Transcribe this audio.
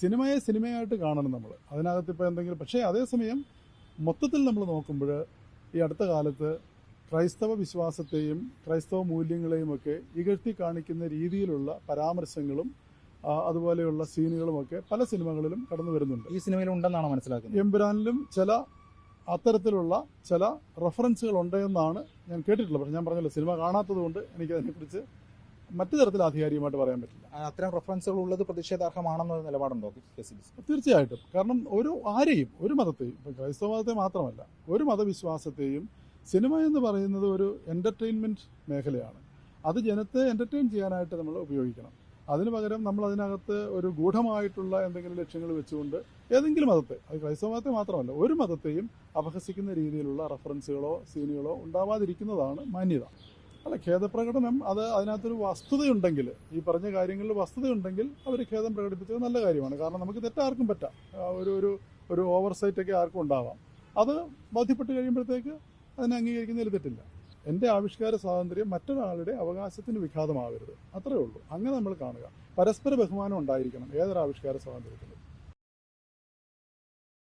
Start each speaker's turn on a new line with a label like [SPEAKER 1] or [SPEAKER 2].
[SPEAKER 1] സിനിമയെ സിനിമയായിട്ട് കാണണം നമ്മൾ. അതിനകത്ത് ഇപ്പോൾ എന്തെങ്കിലും, പക്ഷേ അതേസമയം മൊത്തത്തിൽ നമ്മൾ നോക്കുമ്പോൾ ഈ അടുത്ത കാലത്ത് ക്രൈസ്തവ വിശ്വാസത്തെയും ക്രൈസ്തവ മൂല്യങ്ങളെയും ഒക്കെ ഇകഴ്ത്തി കാണിക്കുന്ന രീതിയിലുള്ള പരാമർശങ്ങളും അതുപോലെയുള്ള സീനുകളുമൊക്കെ പല സിനിമകളിലും കടന്നു വരുന്നുണ്ട്.
[SPEAKER 2] ഈ സിനിമയിൽ ഉണ്ടെന്നാണ് മനസ്സിലാക്കുന്നത്.
[SPEAKER 1] എമ്പുരാനിലും ചില അത്തരത്തിലുള്ള ചില റെഫറൻസുകൾ ഉണ്ടെന്നാണ് ഞാൻ കേട്ടിട്ടുള്ളത്. പക്ഷേ ഞാൻ പറഞ്ഞല്ലോ, സിനിമ കാണാത്തത് കൊണ്ട് എനിക്കതിനെക്കുറിച്ച് മറ്റു തരത്തിൽ ആധികാരികമായിട്ട് പറയാൻ പറ്റില്ല.
[SPEAKER 2] അത്തരം റെഫറൻസുകൾ ഉള്ളത് പ്രതിഷേധാർഹമാണെന്ന നിലപാടുണ്ടോ?
[SPEAKER 1] തീർച്ചയായിട്ടും. കാരണം ഒരു മതത്തെയും, ഇപ്പം ക്രൈസ്തവ മതത്തെ മാത്രമല്ല, ഒരു മതവിശ്വാസത്തെയും സിനിമ എന്ന് പറയുന്നത് ഒരു എൻ്റർടൈൻമെൻറ്റ് മേഖലയാണ്. അത് ജനത്തെ എൻ്റർടൈൻ ചെയ്യാനായിട്ട് നമ്മൾ ഉപയോഗിക്കണം. അതിന് പകരം നമ്മൾ അതിനകത്ത് ഒരു ഗൂഢമായിട്ടുള്ള എന്തെങ്കിലും ലക്ഷ്യങ്ങൾ വെച്ചുകൊണ്ട് ഏതെങ്കിലും മതത്തെ, അത് ക്രൈസ്തവ മതത്തെ മാത്രമല്ല, ഒരു മതത്തെയും അപഹസിക്കുന്ന രീതിയിലുള്ള റെഫറൻസുകളോ സീനുകളോ ഉണ്ടാവാതിരിക്കുന്നതാണ് മാന്യത. അല്ല, ഖേദപ്രകടനം അത് അതിനകത്തൊരു വസ്തുതയുണ്ടെങ്കിൽ, ഈ പറഞ്ഞ കാര്യങ്ങളിൽ വസ്തുതയുണ്ടെങ്കിൽ അവർ ഖേദം പ്രകടിപ്പിച്ചത് നല്ല കാര്യമാണ്. കാരണം നമുക്ക് തെറ്റാർക്കും പറ്റാം, ഒരു ഓവർസൈറ്റൊക്കെ ആർക്കും ഉണ്ടാവാം. അത് ബോധ്യപ്പെട്ട് കഴിയുമ്പോഴത്തേക്ക് അതിനെ അംഗീകരിക്കുന്നതിൽ തെറ്റില്ല. എൻ്റെ ആവിഷ്കാര സ്വാതന്ത്ര്യം മറ്റൊരാളുടെ അവകാശത്തിന് വിഘാതമാവരുത്, അത്രയേ ഉള്ളൂ. അങ്ങനെ നമ്മൾ കാണുക. പരസ്പര ബഹുമാനം ഉണ്ടായിരിക്കണം ഏതൊരു ആവിഷ്കാര സ്വാതന്ത്ര്യത്തിലും.